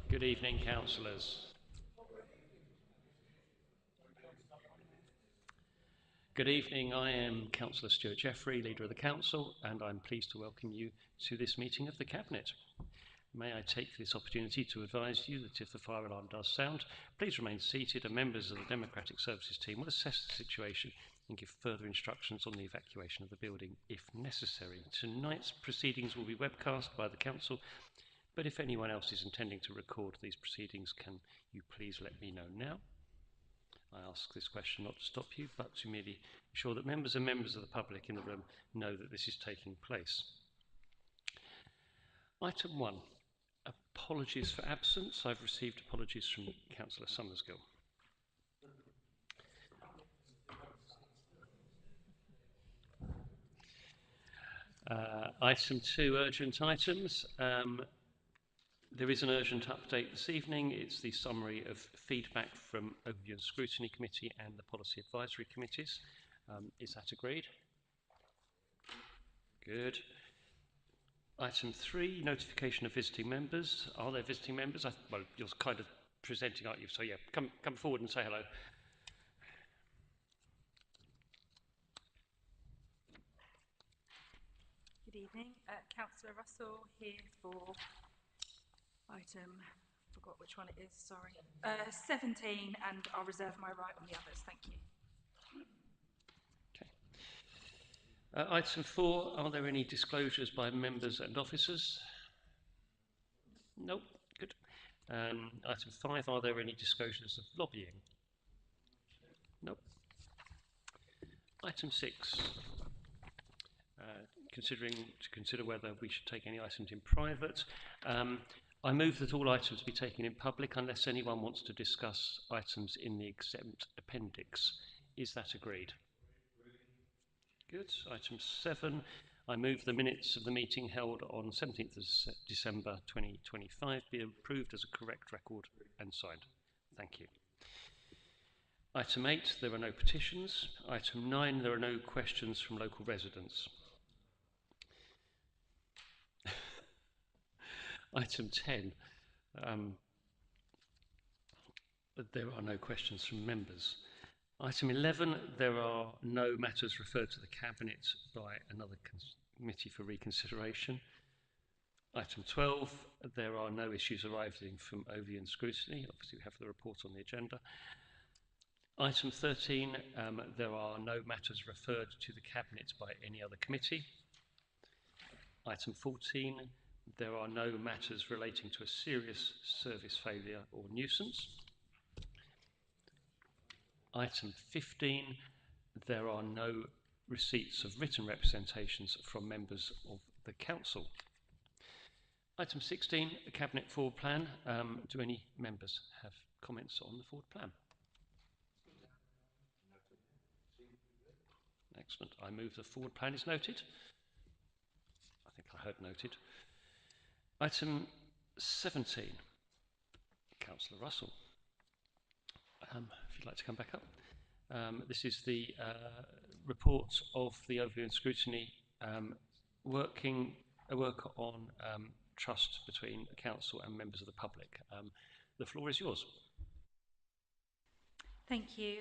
Good evening, councillors. Good evening, I am Councillor Stuart Jeffrey, Leader of the Council, and I'm pleased to welcome you to this meeting of the Cabinet. May I take this opportunity to advise you that if the fire alarm does sound, please remain seated and members of the Democratic Services team will assess the situation and give further instructions on the evacuation of the building if necessary. Tonight's proceedings will be webcast by the Council, but if anyone else is intending to record these proceedings, can you please let me know now? I ask this question not to stop you, but to merely ensure that members of the public in the room know that this is taking place. Item 1. Apologies for absence. I've received apologies from Councillor Summersgill. Item 2, urgent items. There is an urgent update this evening. It's the summary of feedback from Overview and Scrutiny Committee and the Policy Advisory Committees. Is that agreed? Good. Item 3, notification of visiting members. Are there visiting members? Well, you're kind of presenting, aren't you? So yeah, come forward and say hello. Good evening, Councillor Russell here for item, forgot which one it is, sorry, 17, and I'll reserve my right on the others, thank you. Okay. Item 4, are there any disclosures by members and officers? Nope, good. Item 5, are there any disclosures of lobbying? Nope. Item 6, consider whether we should take any items in private. I move that all items be taken in public unless anyone wants to discuss items in the exempt appendix. Is that agreed? Good. Item 7, I move the minutes of the meeting held on 17th of December 2025 be approved as a correct record and signed. Thank you. Item 8, there are no petitions. Item 9, there are no questions from local residents. Item 10, there are no questions from members. Item 11, there are no matters referred to the Cabinet by another committee for reconsideration. Item 12, there are no issues arising from Overview and Scrutiny. Obviously, we have the report on the agenda. Item 13, there are no matters referred to the Cabinet by any other committee. Item 14, there are no matters relating to a serious service failure or nuisance. Item 15, there are no receipts of written representations from members of the Council. Item 16, the Cabinet Forward Plan. Do any members have comments on the Forward Plan? Excellent. I move the Forward Plan is noted. I think I heard noted. Item 17, Councillor Russell. If you'd like to come back up. This is the report of the Overview and Scrutiny work on trust between the Council and members of the public. The floor is yours. Thank you.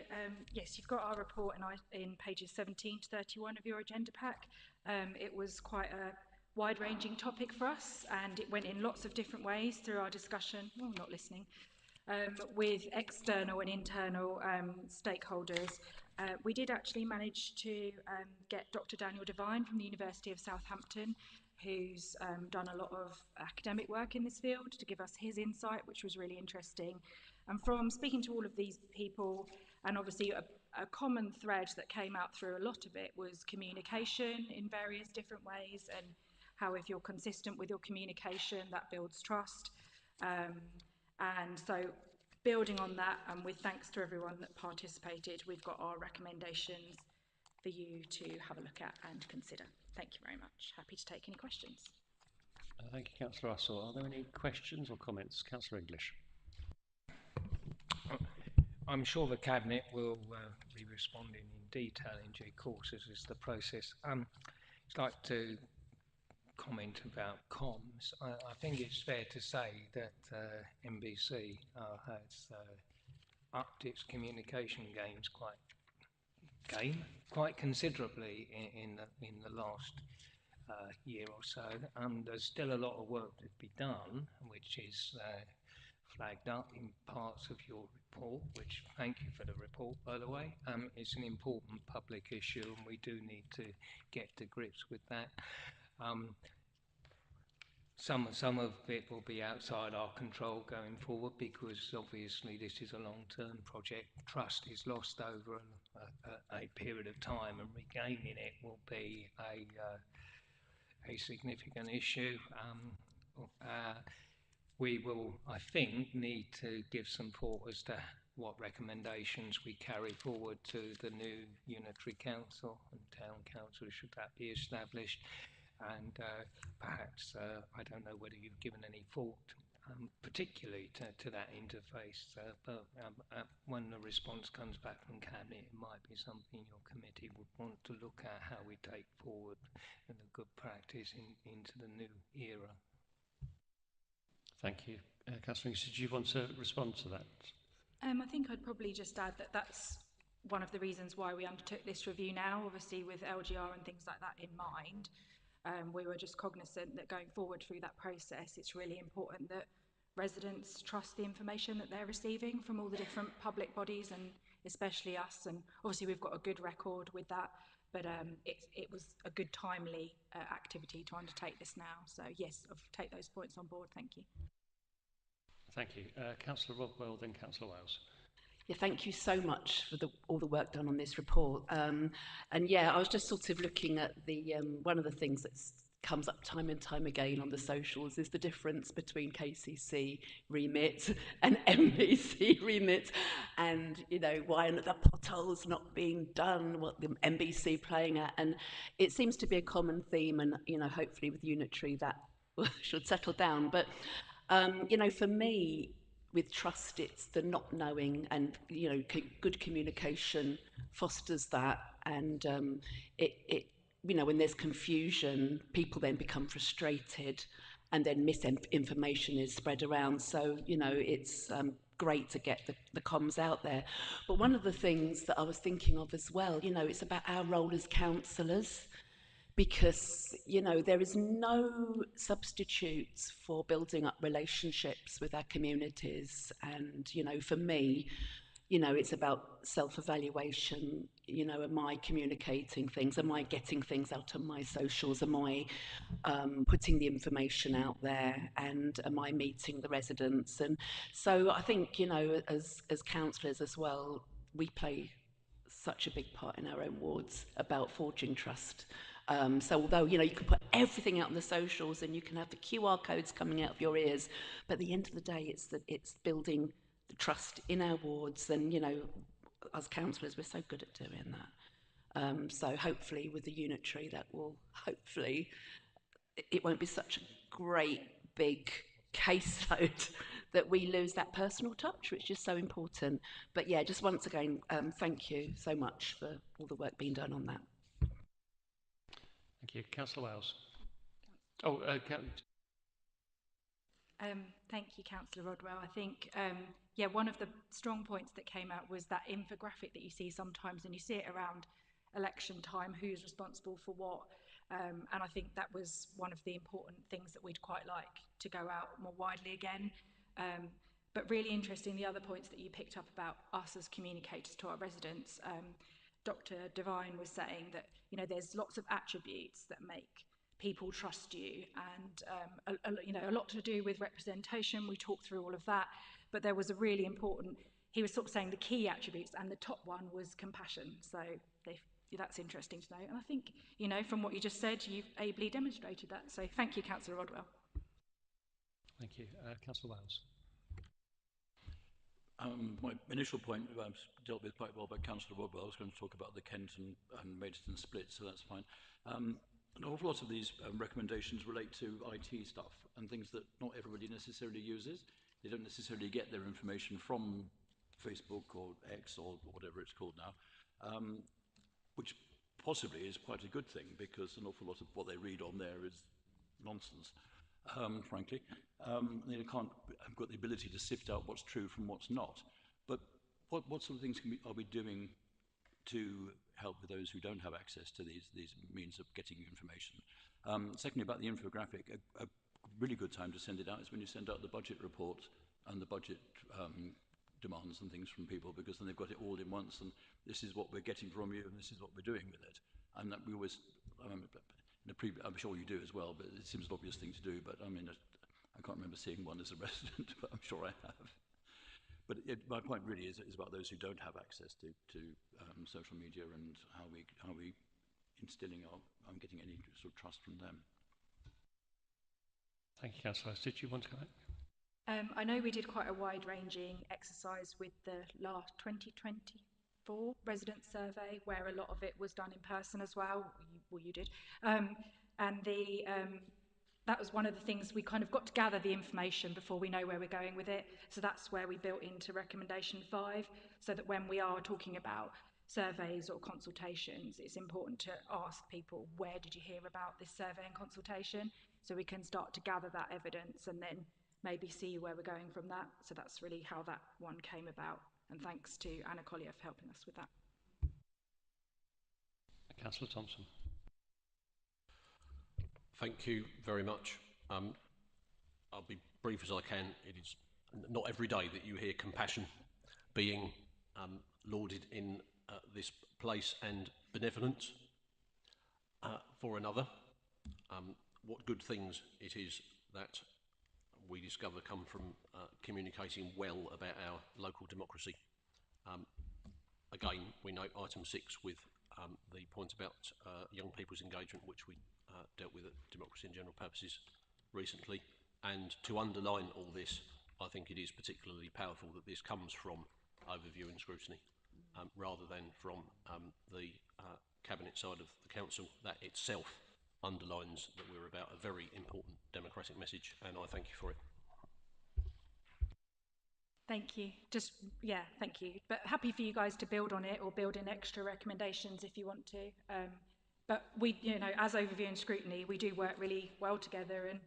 Yes, you've got our report in pages 17 to 31 of your agenda pack. It was quite a wide-ranging topic for us, and it went in lots of different ways through our discussion, not listening, with external and internal stakeholders. We did actually manage to get Dr. Daniel Devine from the University of Southampton, who's done a lot of academic work in this field, to give us his insight, which was really interesting. And from speaking to all of these people, and obviously a common thread that came out through a lot of it was communication in various different ways, and how if you're consistent with your communication, that builds trust. And so building on that, and with thanks to everyone that participated, we've got our recommendations for you to have a look at and consider. Thank you very much. Happy to take any questions. Thank you, Councillor Russell. Are there any questions or comments? Councillor English. I'm sure the Cabinet will be responding in detail in due course, as is the process. I'd like to comment about comms. I think it's fair to say that NBC has upped its communication games quite considerably in the last year or so. There's still a lot of work to be done, which is flagged up in parts of your report, which thank you for the report, by the way. It's an important public issue and we do need to get to grips with that. Some of it will be outside our control going forward because obviously this is a long-term project. Trust is lost over a period of time and regaining it will be a significant issue. We will, I think, need to give some thought as to what recommendations we carry forward to the new Unitary Council and Town Council, should that be established. And perhaps, I don't know whether you've given any thought, particularly to that interface, but when the response comes back from Cabinet, it might be something your committee would want to look at, how we take forward the good practice into the new era. Thank you. Councillor Inglis, did you want to respond to that? I think I'd probably just add that that's one of the reasons why we undertook this review now, obviously with LGR and things like that in mind. We were just cognizant that going forward through that process, it's really important that residents trust the information that they're receiving from all the different public bodies and especially us. And obviously we've got a good record with that, but it was a good timely activity to undertake this now. So yes, I'll take those points on board. Thank you. Thank you. Councillor Rodwell, then Councillor Wales. Yeah, thank you so much for all the work done on this report. And yeah, I was just sort of looking at the one of the things that comes up time and time again on the socials is the difference between KCC remit and NBC remit, and you know why are the potholes not being done, what the NBC playing at, and it seems to be a common theme, and you know hopefully with Unitary that should settle down. But you know, for me, with trust, it's the not knowing, and you know, good communication fosters that, and it you know, when there's confusion, people then become frustrated, and then misinformation is spread around. So you know, it's great to get the comms out there. But one of the things that I was thinking of as well, you know, it's about our role as councillors. Because, you know, there is no substitutes for building up relationships with our communities. And, you know, for me, you know, it's about self-evaluation. You know, am I communicating things? Am I getting things out of my socials? Am I putting the information out there? And am I meeting the residents? And so I think, you know, as councillors as well, we play such a big part in our own wards about forging trust. So although, you know, you can put everything out on the socials and you can have the QR codes coming out of your ears, but at the end of the day, it's building the trust in our wards. And, you know, as councillors, we're so good at doing that. So hopefully with the Unitary, that will hopefully, it won't be such a great big caseload that we lose that personal touch, which is so important. But yeah, just once again, thank you so much for all the work being done on that. Thank you. Councillor Wales. Thank you, Councillor Rodwell. I think, yeah, one of the strong points that came out was that infographic that you see sometimes, and you see it around election time, who's responsible for what. And I think that was one of the important things that we'd quite like to go out more widely again. But really interesting, the other points that you picked up about us as communicators to our residents. Dr. Devine was saying that, you know, there's lots of attributes that make people trust you, and you know, a lot to do with representation. We talked through all of that, but there was a really important, he was sort of saying the key attributes, and the top one was compassion. So that's interesting to know, and I think, you know, from what you just said, you've ably demonstrated that. So thank you, Councillor Rodwell. Thank you. Councillor Wales. My initial point was dealt with quite well by Councillor Rodwell. I was going to talk about the Kent and Maidstone split, so that's fine. An awful lot of these recommendations relate to IT stuff and things that not everybody necessarily uses. They don't necessarily get their information from Facebook or X or whatever it's called now, which possibly is quite a good thing, because an awful lot of what they read on there is nonsense, frankly. They can't have got the ability to sift out what's true from what's not. But what sort of things are we doing to help with those who don't have access to these means of getting information? Secondly, about the infographic, a really good time to send it out is when you send out the budget report and the budget demands and things from people, because then they've got it all in once, and this is what we're getting from you, and this is what we're doing with it. And that we always, I'm sure you do as well, but it seems an obvious thing to do, but I mean, I can't remember seeing one as a resident, but I'm sure I have. But my point really is about those who don't have access to social media, and how we instilling getting any sort of trust from them. Thank you, Councillor. Did you want to go ahead? I know we did quite a wide-ranging exercise with the last 2024 resident survey, where a lot of it was done in person as well. You did. And that was one of the things we kind of got to gather the information before we know where we're going with it. So that's where we built into recommendation 5, so that when we are talking about surveys or consultations, it's important to ask people, where did you hear about this survey and consultation? So we can start to gather that evidence and then maybe see where we're going from that. So that's really how that one came about. And thanks to Anna Collier for helping us with that. Councillor Thompson. Thank you very much. I'll be brief as I can. It is not every day that you hear compassion being lauded in this place, and benevolence for another. What good things it is that we discover come from communicating well about our local democracy. Again, we note item 6 with the point about young people's engagement, which we dealt with at Democracy and General Purposes recently. And to underline all this, I think it is particularly powerful that this comes from overview and scrutiny, rather than from the Cabinet side of the Council. That itself underlines that we're about a very important democratic message, and I thank you for it. Thank you. Thank you. But happy for you guys to build on it, or build in extra recommendations if you want to. But we, as overview and scrutiny, we do work really well together, and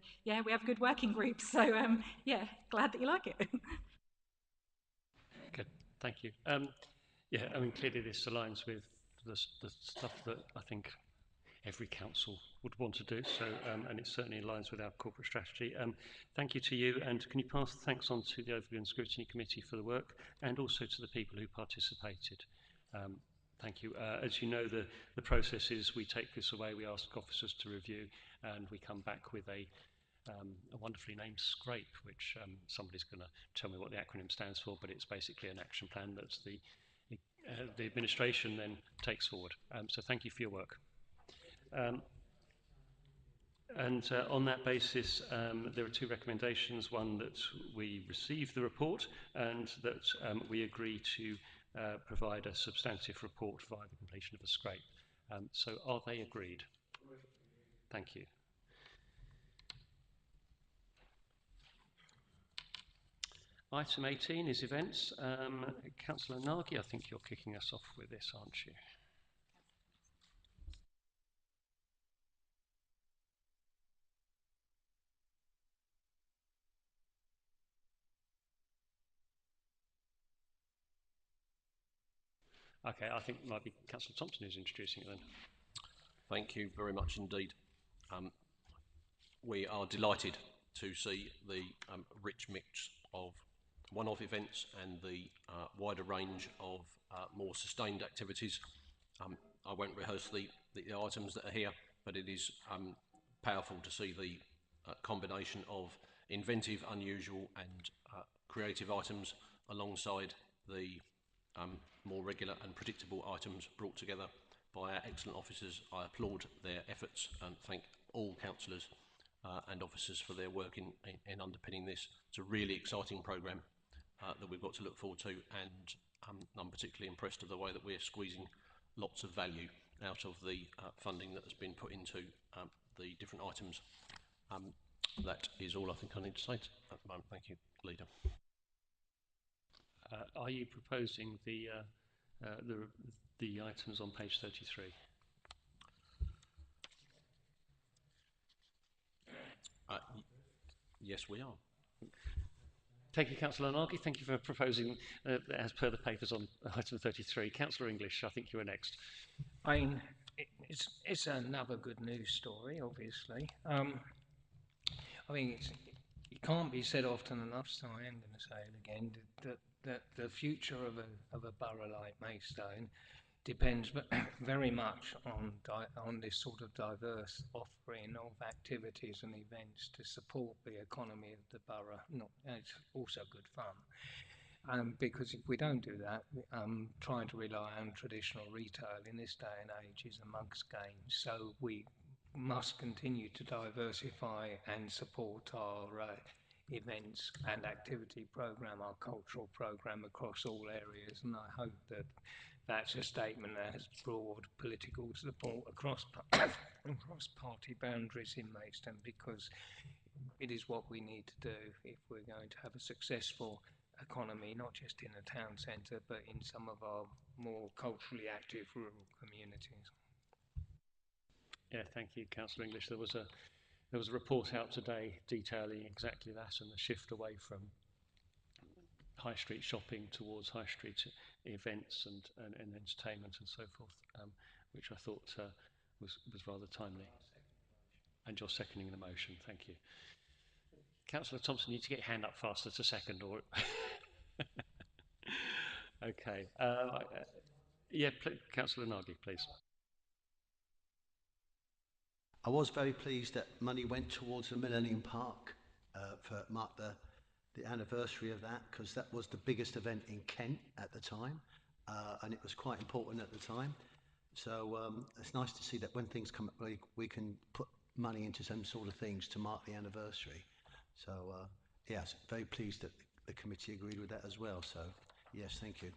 we have a good working group. So glad that you like it. Good, thank you. Clearly this aligns with the stuff that I think every council would want to do, so and it certainly aligns with our corporate strategy. Thank you to you, and can you pass the thanks on to the Overview and Scrutiny Committee for the work, and also to the people who participated. Thank you. As you know, the process is we take this away, we ask officers to review, and we come back with a wonderfully named SCRAPE, which somebody's going to tell me what the acronym stands for, but it's basically an action plan that the administration then takes forward. So thank you for your work. On that basis, there are 2 recommendations: one that we receive the report, and that we agree to provide a substantive report via the completion of a SCRAPE. So are they agreed? Thank you. Item 18 is events. Councillor Nagy, I think you're kicking us off with this, aren't you? Okay, I think it might be Councillor Thompson who's introducing it then. Thank you very much indeed. We are delighted to see the rich mix of one-off events and the wider range of more sustained activities. I won't rehearse the items that are here, but it is powerful to see the combination of inventive, unusual and creative items alongside the more regular and predictable items brought together by our excellent officers. I applaud their efforts and thank all councillors and officers for their work in underpinning this. It's a really exciting programme that we've got to look forward to, and I'm particularly impressed with the way that we're squeezing lots of value out of the funding that has been put into the different items. That is all I think I need to say at the moment. Thank you, Leader. Are you proposing the items on page 33? Yes, we are. Thank you, Councillor Nagy. Thank you for proposing, as per the papers on item 33. Councillor English, I think you were next. I mean, it's another good news story, obviously. I mean, it can't be said often enough, so I am going to say it again, that the future of a borough like Maidstone depends very much on this sort of diverse offering of activities and events to support the economy of the borough. It's also good fun. Because if we don't do that, trying to rely on traditional retail in this day and age is a mug's game. So we must continue to diversify and support our events and activity programme, our cultural programme across all areas. And I hope that that's a statement that has broad political support across party boundaries in Maidstone, because it is what we need to do if we're going to have a successful economy, not just in the town centre, but in some of our more culturally active rural communities. Yeah, thank you, Councillor English. There was a report out today detailing exactly that and the shift away from high street shopping towards high street events and entertainment and so forth, which I thought was rather timely. And you're seconding the motion, thank you. Councillor Thompson, you need to get your hand up faster to second, or okay. Yeah, Councillor Nagy, please. I was very pleased that money went towards the Millennium Park for mark the anniversary of that, because that was the biggest event in Kent at the time, and it was quite important at the time. So it's nice to see that when things come up, we can put money into some sort of things to mark the anniversary. So yes, very pleased that the committee agreed with that as well. So yes, thank you.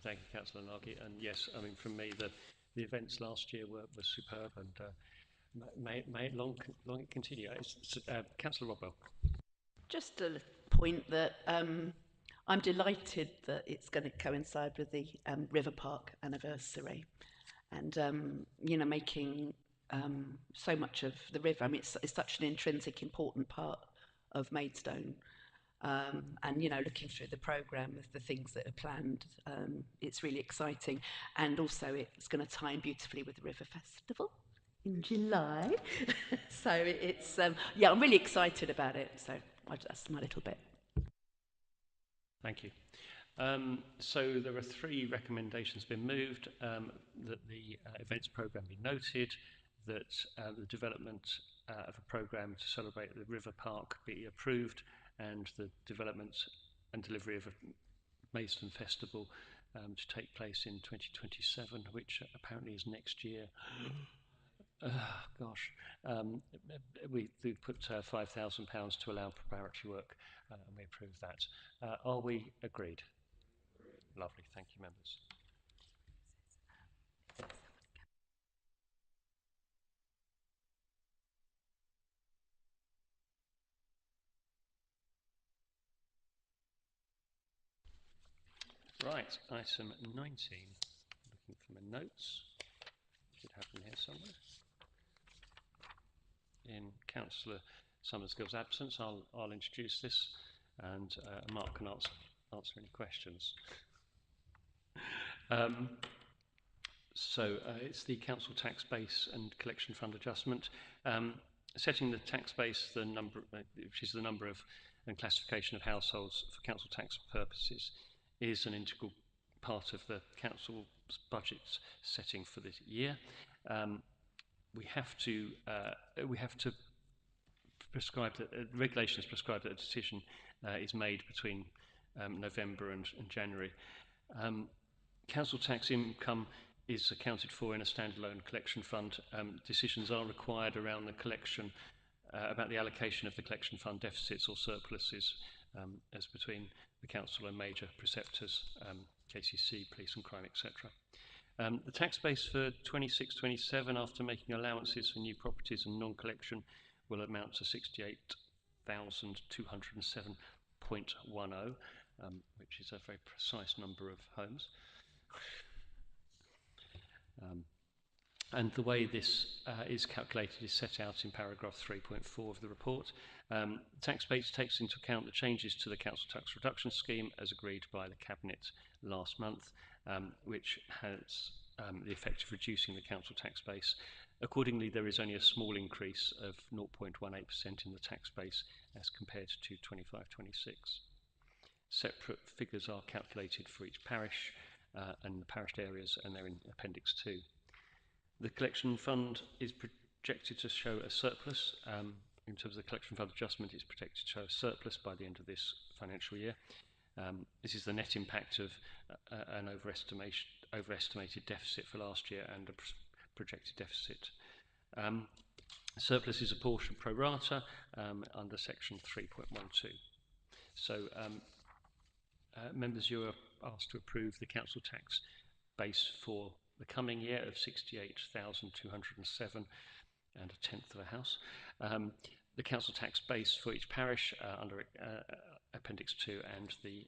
Thank you, Councillor Nagy. And yes, I mean, from me, the events last year were superb, and may it long continue. Councillor Rodwell. Just a point that I'm delighted that it's going to coincide with the River Park anniversary, and you know, making so much of the river. I mean, it's such an intrinsic, important part of Maidstone. And you know, looking through the programme of the things that are planned, it's really exciting, and also it's going to tie in beautifully with the River Festival in July. So it's yeah, I'm really excited about it. So that's my little bit. Thank you. So there are 3 recommendations been moved: that the events programme be noted, that the development of a programme to celebrate the River Park be approved, and the development and delivery of a Maidstone Festival to take place in 2027, which apparently is next year. Gosh, we put £5,000 to allow preparatory work, and we approve that. Are we agreed? Lovely, thank you, members. Right, item 19. Looking for my notes. Should have them here somewhere. In Councillor Summersgill's absence, I'll introduce this, and Mark can answer any questions. So it's the council tax base and collection fund adjustment. Setting the tax base, which is the number of and classification of households for council tax purposes, is an integral part of the council's budget setting for this year. We have to prescribe that regulations prescribe that a decision is made between November and January. Council tax income is accounted for in a standalone collection fund. Decisions are required around the collection, about the allocation of the collection fund deficits or surpluses as between the council and major preceptors, KCC, police and crime, etc. The tax base for 26-27, after making allowances for new properties and non-collection, will amount to 68,207.10, which is a very precise number of homes. And the way this is calculated is set out in paragraph 3.4 of the report. The tax base takes into account the changes to the council tax reduction scheme as agreed by the Cabinet last month, which has the effect of reducing the council tax base. Accordingly, there is only a small increase of 0.18% in the tax base as compared to 25-26. Separate figures are calculated for each parish and the parish areas, and they're in Appendix 2. The collection fund is projected to show a surplus. In terms of the collection fund adjustment, it's projected to show a surplus by the end of this financial year. This is the net impact of an overestimated deficit for last year and a projected deficit. Surplus is apportioned pro rata under section 3.12. So members, you are asked to approve the council tax base for the coming year of 68,207 and a tenth of a house. The council tax base for each parish under Appendix 2 and the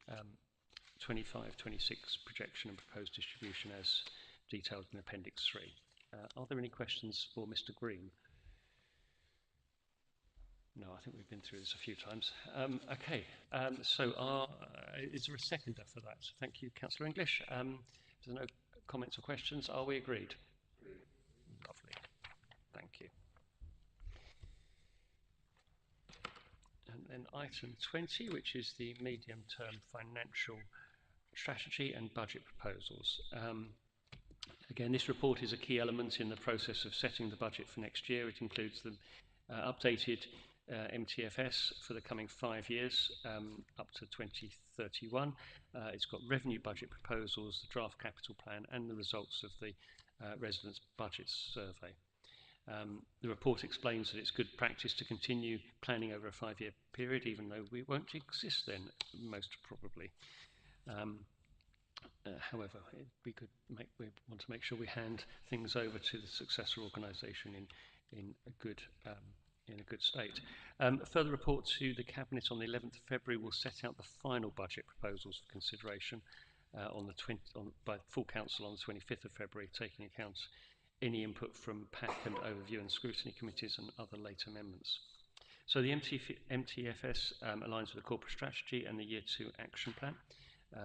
25-26 projection and proposed distribution as detailed in Appendix 3. Are there any questions for Mr. Green? No, I think we've been through this a few times. Okay, so is there a seconder for that? Thank you, Councillor English. If there's no comments or questions, are we agreed? Lovely, thank you. And then item 20, which is the medium-term financial strategy and budget proposals. Again, this report is a key element in the process of setting the budget for next year. It includes the updated MTFS for the coming 5 years up to 2031. It's got revenue budget proposals, the draft capital plan, and the results of the residents' budget survey. The report explains that it's good practice to continue planning over a 5-year period, even though we won't exist then, most probably. However, we want to make sure we hand things over to the successor organisation in a good state. A further report to the Cabinet on the 11th of February will set out the final budget proposals for consideration by full council on the 25th of February, taking account any input from PAC and overview and scrutiny committees and other late amendments. So the MTFS aligns with the corporate strategy and the Year 2 action plan.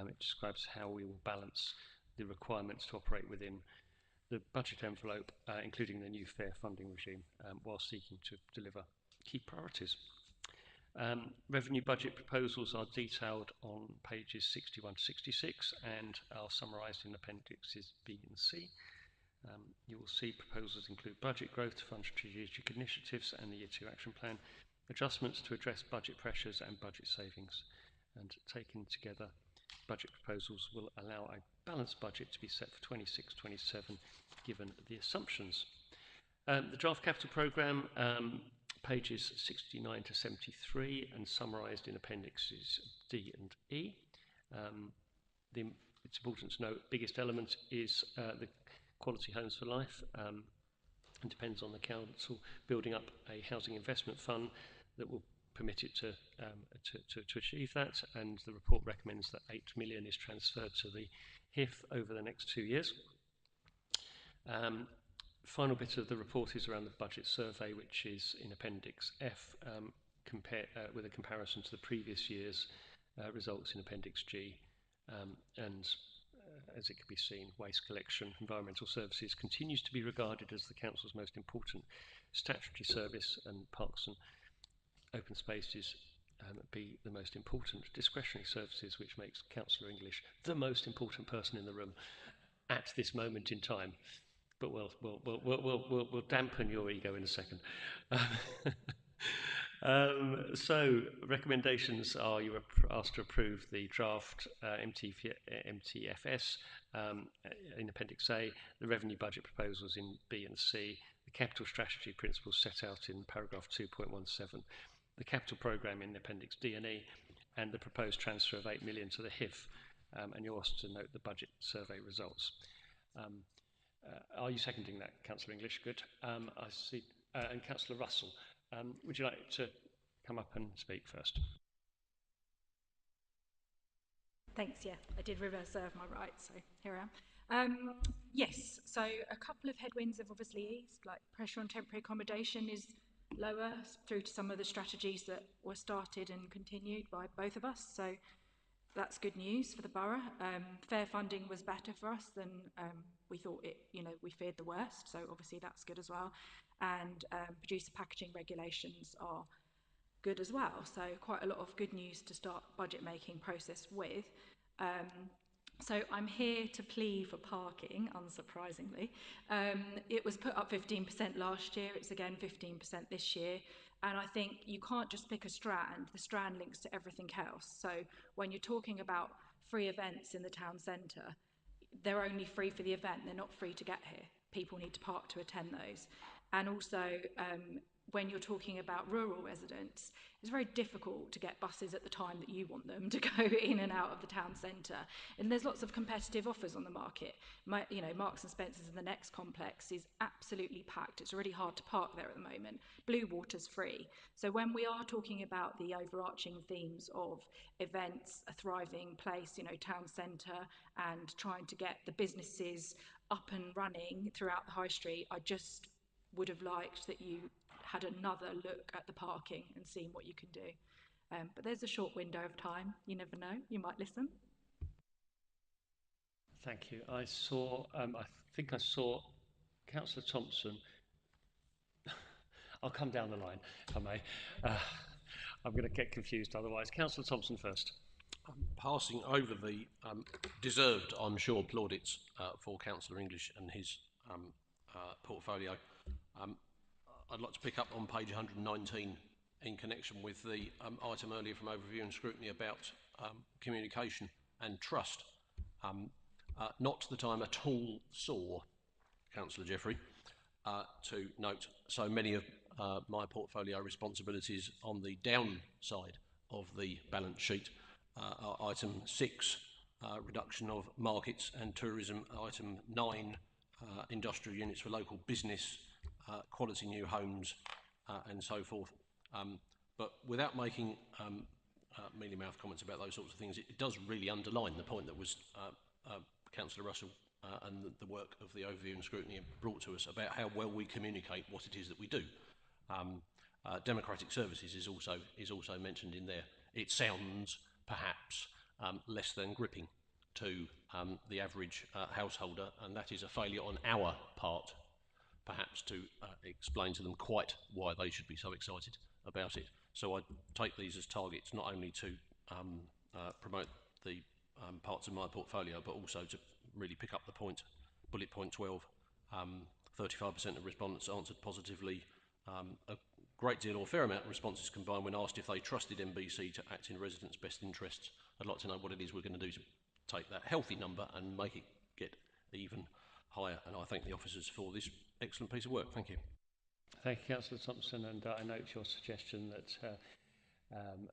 It describes how we will balance the requirements to operate within the budget envelope, including the new fair funding regime, while seeking to deliver key priorities. Revenue budget proposals are detailed on pages 61 to 66 and are summarised in Appendixes B and C. You will see proposals include budget growth to fund strategic initiatives and the Year 2 action plan, adjustments to address budget pressures and budget savings, and taken together, budget proposals will allow a balanced budget to be set for 26-27, given the assumptions. The draft capital programme, pages 69 to 73, and summarised in Appendixes D and E. It's important to note, biggest element is the Quality Homes for Life. It depends on the council building up a housing investment fund that will permit it to achieve that, and the report recommends that 8 million is transferred to the HIF over the next 2 years. Final bit of the report is around the budget survey, which is in Appendix F, with a comparison to the previous year's results in Appendix G. As it can be seen, waste collection, environmental services continues to be regarded as the council's most important statutory service, and parks and open spaces be the most important discretionary services, which makes Councillor English the most important person in the room at this moment in time. But we'll dampen your ego in a second. So recommendations are: you are asked to approve the draft MTFS in Appendix A, the revenue budget proposals in B and C, the capital strategy principles set out in paragraph 2.17, the capital programme in Appendix D and E, and the proposed transfer of 8 million to the HIF, and you're asked to note the budget survey results. Are you seconding that, Councillor English? Good. I see. And Councillor Russell, would you like to come up and speak first? Thanks, yeah. I did reserve my rights, so here I am. Yes, so a couple of headwinds have obviously eased, like pressure on temporary accommodation is lower through to some of the strategies that were started and continued by both of us, so that's good news for the borough. Fair funding was better for us than we thought it, we feared the worst, so obviously that's good as well. And producer packaging regulations are good as well, so quite a lot of good news to start budget making process with. So I'm here to plead for parking, unsurprisingly. It was put up 15% last year, it's again 15% this year. And I think you can't just pick a strand, the strand links to everything else. So when you're talking about free events in the town centre, they're only free for the event, they're not free to get here. People need to park to attend those. And also, when you're talking about rural residents, it's very difficult to get buses at the time that you want them to go in and out of the town centre. And there's lots of competitive offers on the market. Marks and Spencer's in the next complex is absolutely packed. It's really hard to park there at the moment. Blue Water's free. So when we are talking about the overarching themes of events, a thriving place, town centre, and trying to get the businesses up and running throughout the high street, I just would have liked that you had another look at the parking and seen what you can do. But there's a short window of time. You never know. You might listen. Thank you. I think I saw Councillor Thompson. I'll come down the line, if I may. I'm going to get confused otherwise. Councillor Thompson first. Passing over the deserved, I'm sure, plaudits for Councillor English and his portfolio. I'd like to pick up on page 119 in connection with the item earlier from Overview and Scrutiny about communication and trust. Not that I'm at all sore, Councillor Jeffrey, to note so many of my portfolio responsibilities on the downside of the balance sheet. Item 6, reduction of markets and tourism. Item 9, industrial units for local business, quality new homes, and so forth. But without making mealy-mouthed comments about those sorts of things, it does really underline the point that was Councillor Russell and the work of the Overview and Scrutiny brought to us about how well we communicate what it is that we do. Democratic services is also mentioned in there. It sounds perhaps less than gripping to the average householder, and that is a failure on our part perhaps to explain to them quite why they should be so excited about it. So I take these as targets not only to promote the parts of my portfolio, but also to really pick up the point. Bullet point 12, 35% of respondents answered positively. A great deal or fair amount of responses combined when asked if they trusted MBC to act in residents' best interests. I'd like to know what it is we're going to do to take that healthy number and make it get even higher. And I thank the officers for this excellent piece of work. Thank you. Thank you, Councillor Thompson, and I note your suggestion that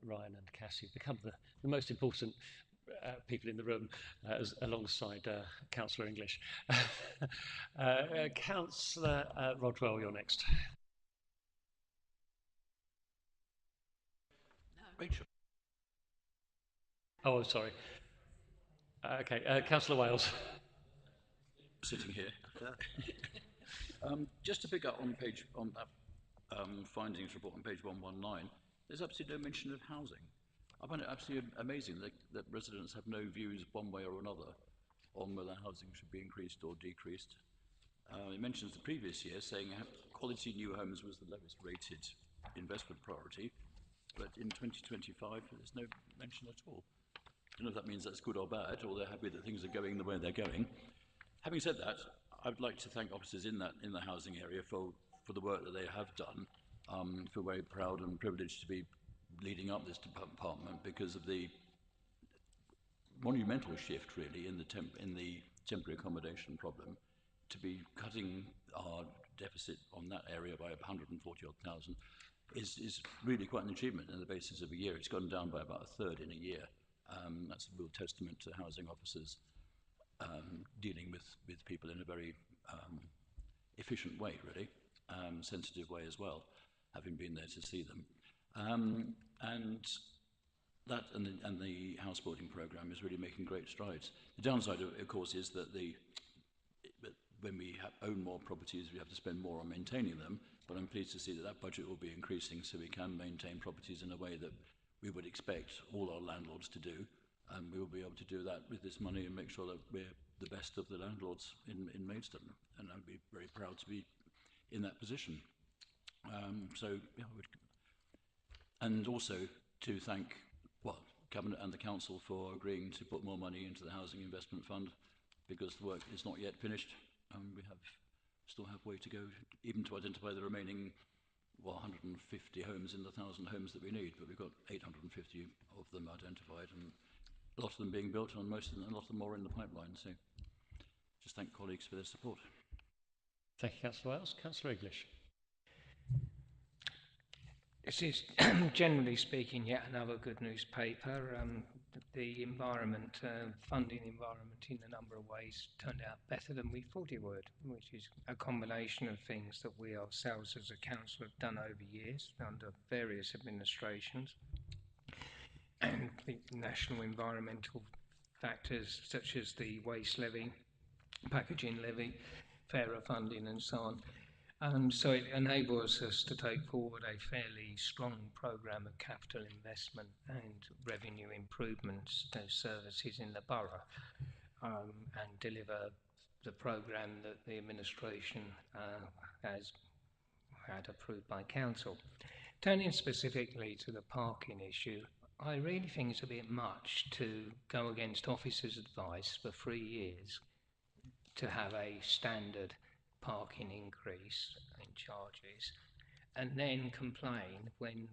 Ryan and Cassie become the most important people in the room alongside Councillor English. Councillor Rodwell, you're next. Rachel. Oh, I'm sorry. Okay, Councillor Wales. Sitting here. Just to pick up on that findings report on page 119, there's absolutely no mention of housing. I find it absolutely amazing that residents have no views one way or another on whether housing should be increased or decreased. It mentions the previous year saying quality new homes was the lowest rated investment priority, but in 2025 there's no mention at all. I don't know if that means that's good or bad, or they're happy that things are going the way they're going. Having said that, I'd like to thank officers in the housing area for the work that they have done. I feel very proud and privileged to be leading up this department because of the monumental shift, really, in the temporary accommodation problem, to be cutting our deficit on that area by 140,000 is really quite an achievement in the basis of a year. It's gone down by about a third in a year. That's a real testament to housing officers dealing with people in a very efficient way, really, sensitive way as well, having been there to see them. And that and the house building programme is really making great strides. The downside, of course, is that when we own more properties, we have to spend more on maintaining them. But I'm pleased to see that that budget will be increasing, so we can maintain properties in a way that we would expect all our landlords to do. And we will be able to do that with this money and make sure that we're the best of the landlords in Maidstone. And I'd be very proud to be in that position. And also to thank, Cabinet and the Council for agreeing to put more money into the Housing Investment Fund, because the work is not yet finished. We still have way to go, even to identify the remaining 150 homes in the 1,000 homes that we need, but we've got 850 of them identified, and a lot of them being built, and most of them, a lot of them more in the pipeline. So just thank colleagues for their support. Thank you, Councillor Wells. Councillor English. This is, generally speaking, yet another good newspaper. The environment, funding environment in a number of ways turned out better than we thought it would, which is a combination of things that we ourselves as a council have done over years under various administrations, and the national environmental factors such as the waste levy, packaging levy, fairer funding and so on. So it enables us to take forward a fairly strong programme of capital investment and revenue improvements to services in the borough, and deliver the programme that the administration has had approved by council. Turning specifically to the parking issue, I really think it's a bit much to go against officers' advice for 3 years to have a standard parking increase in charges and then complain when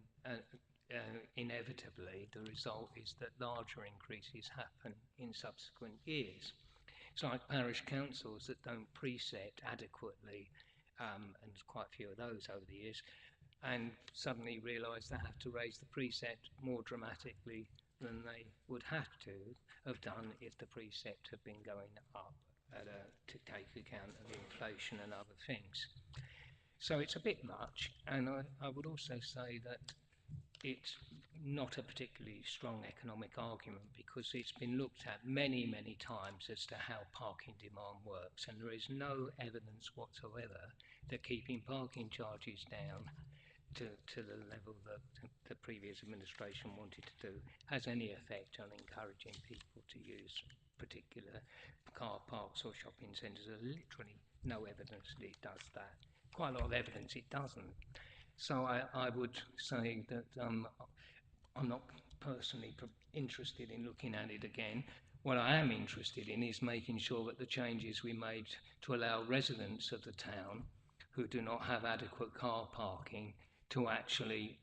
inevitably the result is that larger increases happen in subsequent years. It's like parish councils that don't preset adequately, and there's quite a few of those over the years, and suddenly realise they have to raise the preset more dramatically than they would have to have done if the preset had been going up to take account of inflation and other things. So it's a bit much, and I would also say that it's not a particularly strong economic argument, because it's been looked at many, many times as to how parking demand works, and there is no evidence whatsoever that keeping parking charges down to the level that the previous administration wanted to do has any effect on encouraging people to use particular car parks or shopping centres. There's literally no evidence that it does that. Quite a lot of evidence it doesn't. So I would say that I'm not personally interested in looking at it again. What I am interested in is making sure that the changes we made to allow residents of the town who do not have adequate car parking to actually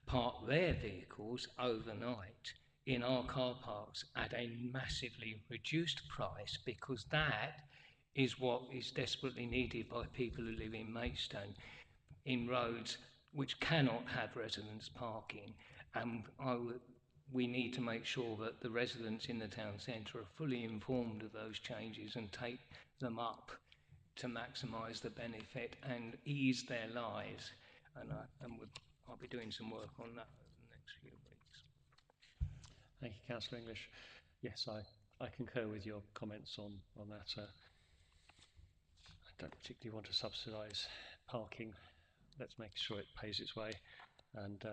park their vehicles overnight in our car parks at a massively reduced price, because that is what is desperately needed by people who live in Maidstone, in roads which cannot have residents parking. And we need to make sure that the residents in the town centre are fully informed of those changes and take them up to maximise the benefit and ease their lives. And I'll be doing some work on that over the next few weeks. Thank you, Councillor English. Yes, I concur with your comments on that. I don't particularly want to subsidise parking. Let's make sure it pays its way, and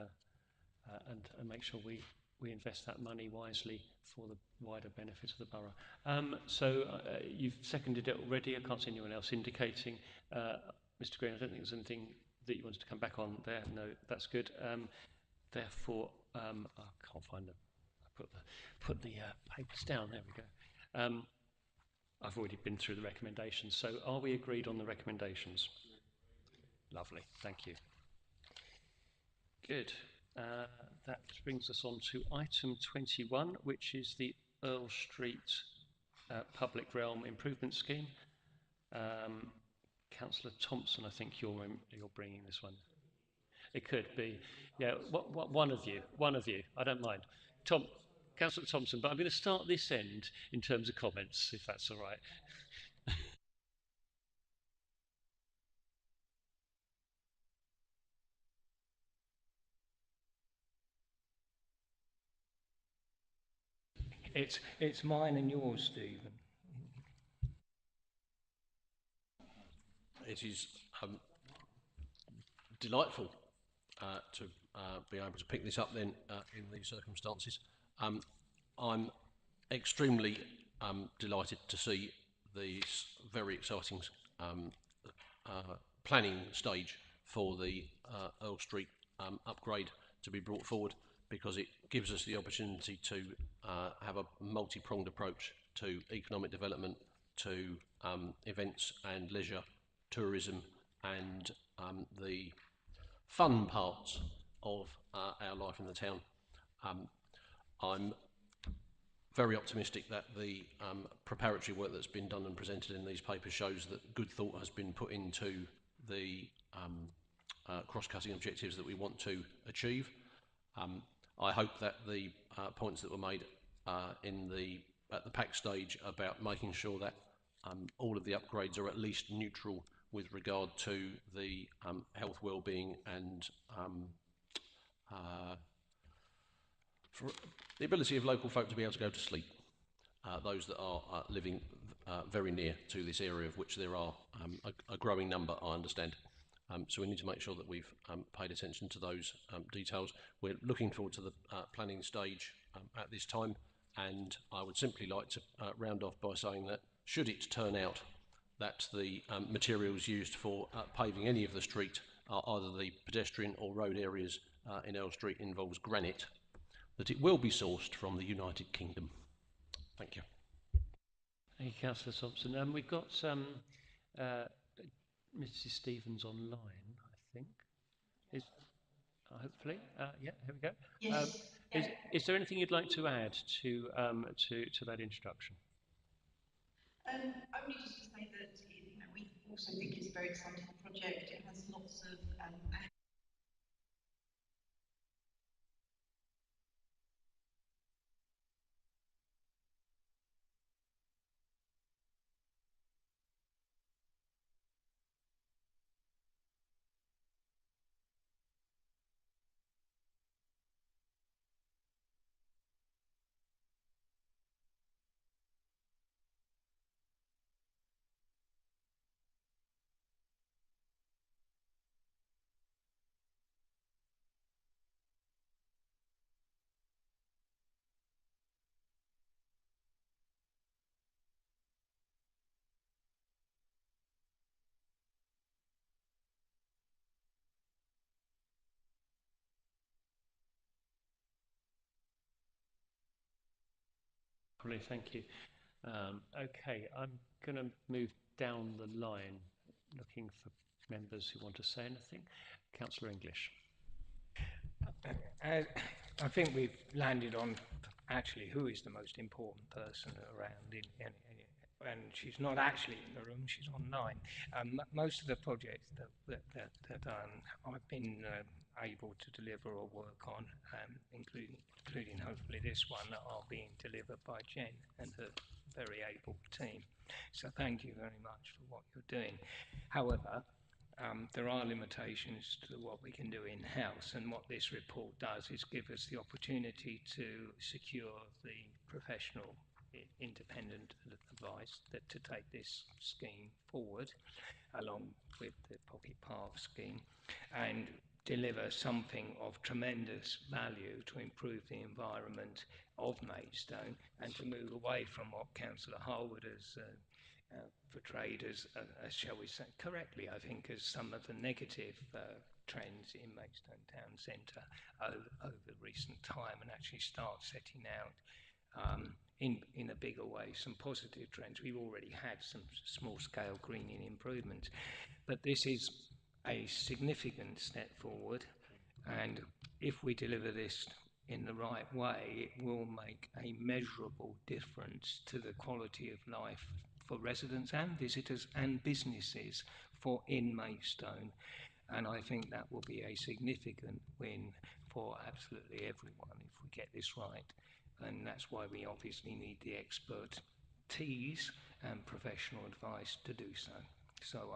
make sure we invest that money wisely for the wider benefit of the borough. You've seconded it already. I can't see anyone else indicating. Mr. Green, I don't think there's anything that you wanted to come back on there. No, that's good. Therefore, I can't find them. I put the papers down. There we go. I've already been through the recommendations. So are we agreed on the recommendations? Lovely. Thank you. Good. That brings us on to item 21, which is the Earl Street Public Realm Improvement Scheme. Councillor Thompson, I think you're bringing this one. It could be, yeah. One of you. I don't mind. Councillor Thompson, but I'm going to start this end in terms of comments, if that's all right. It's mine and yours, Stephen. It is delightful to be able to pick this up then in these circumstances. I'm extremely delighted to see this very exciting planning stage for the Earl Street upgrade to be brought forward, because it gives us the opportunity to have a multi-pronged approach to economic development, to events and leisure, tourism, and the fun parts of our life in the town. I'm very optimistic that the preparatory work that's been done and presented in these papers shows that good thought has been put into the cross-cutting objectives that we want to achieve. I hope that the points that were made at the pack stage about making sure that all of the upgrades are at least neutral with regard to the health, well-being, and for the ability of local folk to be able to go to sleep, those that are living very near to this area, of which there are a growing number, I understand. So we need to make sure that we've paid attention to those details. We're looking forward to the planning stage at this time, and I would simply like to round off by saying that should it turn out that the materials used for paving any of the street are either the pedestrian or road areas in Earl Street involves granite, that it will be sourced from the United Kingdom. Thank you. Thank you, Councillor Thompson. We've got Mrs. Stevens online, I think. Hopefully, yeah, here we go. Yes. Is there anything you'd like to add to that introduction? Only just to say that we also think it's a very exciting project. It has lots of Thank you. Okay, I'm going to move down the line, looking for members who want to say anything. Councillor English. I think we've landed on actually who is the most important person around, and she's not actually in the room, she's online. Most of the projects that I've been able to deliver or work on, including hopefully this one, that are being delivered by Jen and her very able team. So thank you very much for what you're doing. However, there are limitations to what we can do in-house, and what this report does is give us the opportunity to secure the professional independent advice to take this scheme forward along with the Pocket Path scheme and deliver something of tremendous value to improve the environment of Maidstone and to move away from what Councillor Harwood has portrayed as, shall we say, correctly, I think, as some of the negative trends in Maidstone Town Centre over recent time, and actually start setting out in a bigger way some positive trends. We've already had some small-scale greening improvements, but this is a significant step forward, and if we deliver this in the right way, it will make a measurable difference to the quality of life for residents and visitors and businesses in Maidstone. And I think that will be a significant win for absolutely everyone if we get this right. And that's why we obviously need the expertise and professional advice to do so. So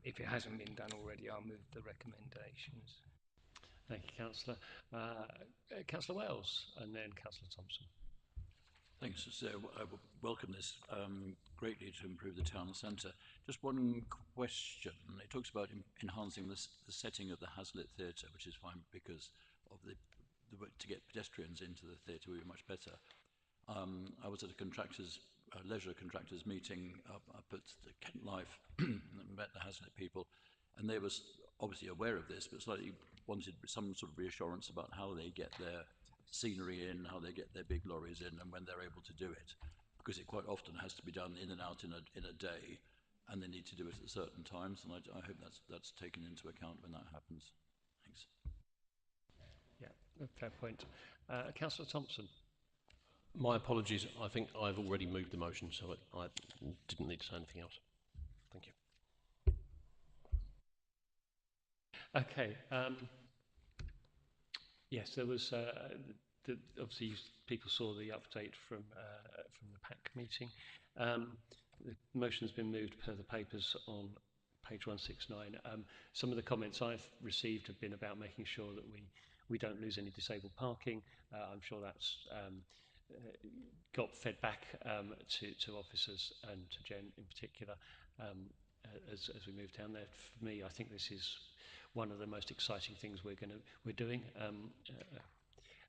if it hasn't been done already, I'll move the recommendations. Thank you, Councillor. Councillor Wells, and then Councillor Thompson. Thanks. So I would welcome this greatly to improve the town centre. Just one question. It talks about enhancing the setting of the Hazlitt Theatre, which is fine because of the to get pedestrians into the theatre would be much better. I was at a leisure contractors meeting up at the Kent Life and met the Hazlitt people, and they were obviously aware of this, but slightly wanted some sort of reassurance about how they get their scenery in, how they get their big lorries in, and when they're able to do it, because it quite often has to be done in and out in a day, and they need to do it at certain times, and I hope that's taken into account when that happens. Thanks. Yeah, fair point. Councillor Thompson. My apologies. I think I've already moved the motion, so I didn't need to say anything else. Thank you. Okay. Yes, there was. Obviously, people saw the update from the PAC meeting. The motion has been moved per the papers on page 169. Some of the comments I've received have been about making sure that we don't lose any disabled parking. I'm sure that's got fed back to officers and to Jen in particular as we move down there. For me, I think this is one of the most exciting things we're doing,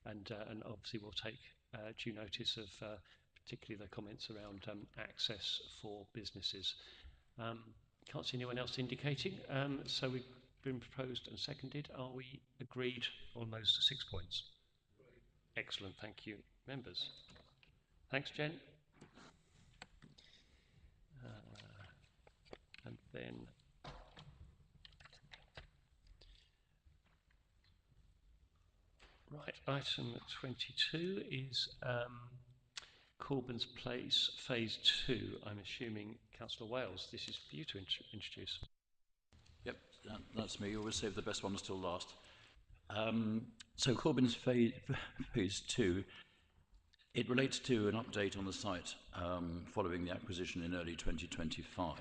and obviously we'll take due notice of particularly the comments around access for businesses. Can't see anyone else indicating, so we've been proposed and seconded. Are we agreed on those 6 points? Excellent, thank you, members. Thanks, Jen. And then right, item 22 is Corbyn's Place Phase 2. I'm assuming, Councillor Wales, this is for you to introduce. Yep, that's me. You always save the best ones till last. So Corbyn's Phase 2, it relates to an update on the site following the acquisition in early 2025.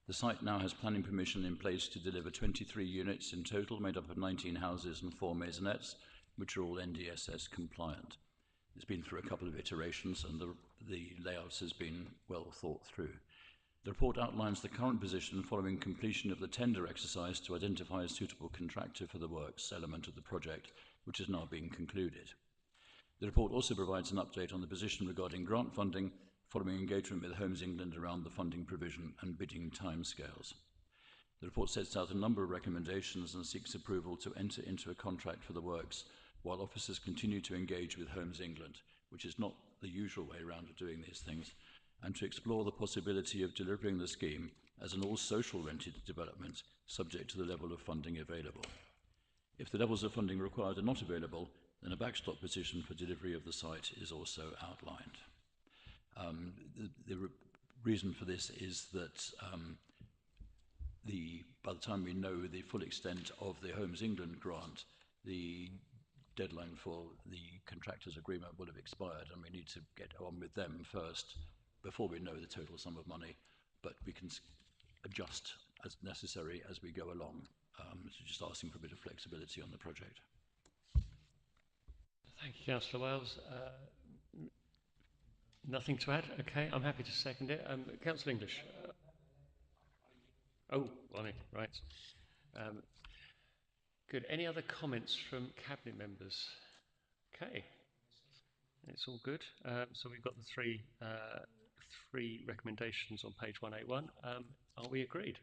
The site now has planning permission in place to deliver 23 units in total, made up of 19 houses and 4 maisonettes, which are all NDSS compliant. It's been through a couple of iterations and the layout has been well thought through. The report outlines the current position following completion of the tender exercise to identify a suitable contractor for the works element of the project, which is now being concluded. The report also provides an update on the position regarding grant funding following engagement with Homes England around the funding provision and bidding timescales. The report sets out a number of recommendations and seeks approval to enter into a contract for the works while officers continue to engage with Homes England, which is not the usual way around of doing these things, and to explore the possibility of delivering the scheme as an all-social rented development subject to the level of funding available. If the levels of funding required are not available, then a backstop position for delivery of the site is also outlined. The reason for this is that by the time we know the full extent of the Homes England grant, the deadline for the contractors' agreement will have expired, and we need to get on with them first before we know the total sum of money, but we can adjust as necessary as we go along. So just asking for a bit of flexibility on the project. Thank you, Councillor Wales. Nothing to add? Okay, I'm happy to second it. Councillor English. Oh, right. Good. Any other comments from Cabinet members? Okay. It's all good. So we've got the three recommendations on page 181. Are we agreed?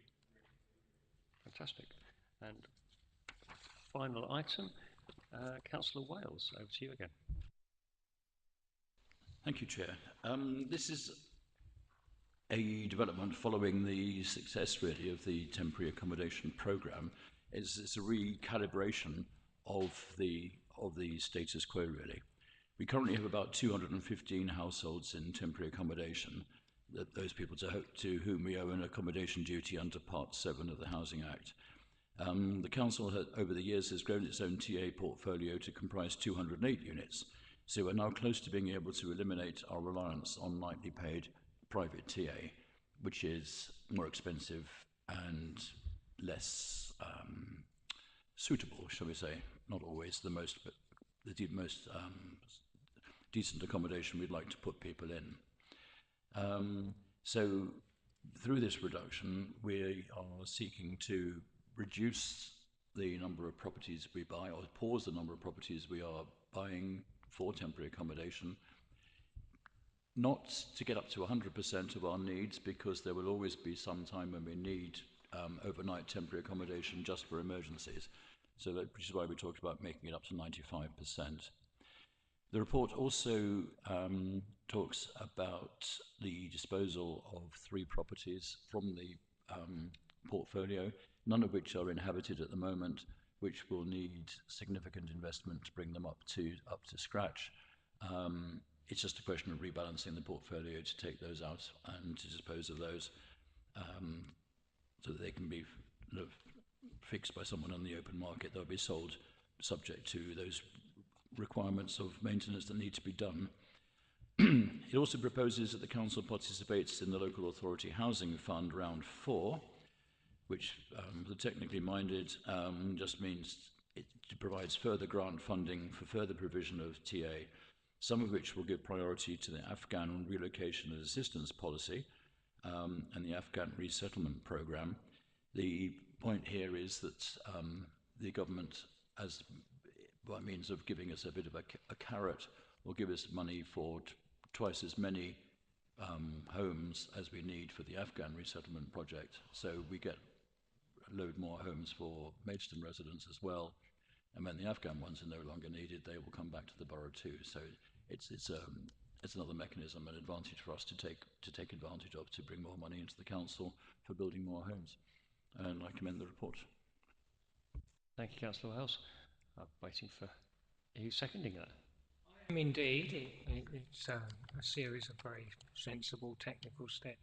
Fantastic. And final item, Councillor Wales, over to you again. Thank you, Chair. This is a development following the success, really, of the temporary accommodation programme. It's a recalibration of the status quo, really. We currently have about 215 households in temporary accommodation, those people to whom we owe an accommodation duty under Part 7 of the Housing Act. The Council, over the years, has grown its own TA portfolio to comprise 208 units, so we're now close to being able to eliminate our reliance on nightly paid private TA, which is more expensive and less suitable, shall we say. Not always the most, but the most decent accommodation we'd like to put people in. So through this reduction, we are seeking to reduce the number of properties we buy, or pause the number of properties we are buying for temporary accommodation, not to get up to 100% of our needs, because there will always be some time when we need overnight temporary accommodation just for emergencies. So that, which is why we talked about making it up to 95%. The report also talks about the disposal of 3 properties from the portfolio, none of which are inhabited at the moment, which will need significant investment to bring them up to scratch. It's just a question of rebalancing the portfolio to take those out and to dispose of those, so that they can be fixed by someone on the open market. They'll be sold subject to those requirements of maintenance that need to be done. It also proposes that the council participates in the local authority housing fund round 4, which for the technically minded just means it provides further grant funding for further provision of TA, some of which will give priority to the Afghan relocation and assistance policy and the Afghan resettlement program. The point here is that the government, as by means of giving us a bit of a carrot, will give us money for twice as many homes as we need for the Afghan resettlement project. So we get a load more homes for Maidstone residents as well. And when the Afghan ones are no longer needed, they will come back to the borough too. So it's another mechanism, an advantage for us to take advantage of, to bring more money into the council for building more homes. And I commend the report. Thank you, Councillor Wells. I'm waiting for... Are you seconding that? I am indeed. It's a series of very sensible technical steps.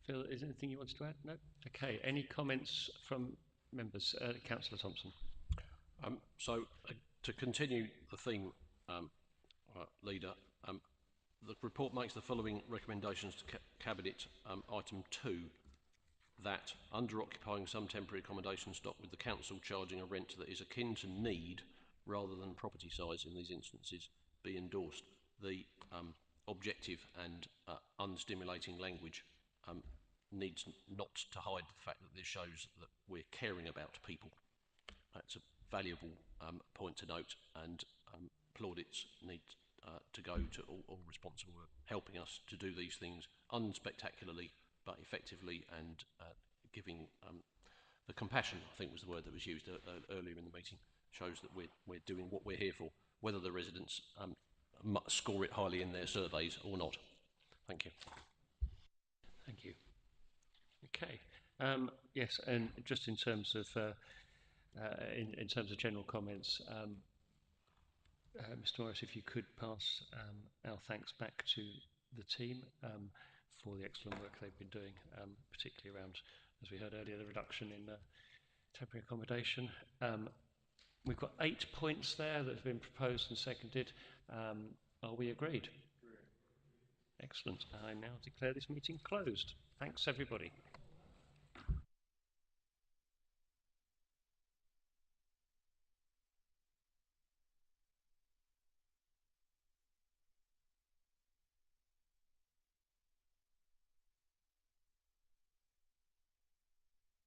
Phil, is there anything you want to add? No? Okay, any comments from members? Councillor Thompson. To continue the theme, Leader, the report makes the following recommendations to Cabinet. Item 2, that under occupying some temporary accommodation stock with the council charging a rent that is akin to need rather than property size in these instances be endorsed. The objective and unstimulating language needs not to hide the fact that this shows that we're caring about people. That's a valuable point to note, and plaudits need to go to all responsible for helping us to do these things unspectacularly but effectively, and giving the compassion, I think was the word that was used earlier in the meeting, shows that we're doing what we're here for, whether the residents score it highly in their surveys or not. Thank you. Thank you. Okay. Yes, and just in terms of general comments, Mr. Morris, if you could pass our thanks back to the team for the excellent work they've been doing, particularly around, as we heard earlier, the reduction in temporary accommodation. We've got 8 points there that have been proposed and seconded. Are we agreed? Excellent. I now declare this meeting closed. Thanks, everybody.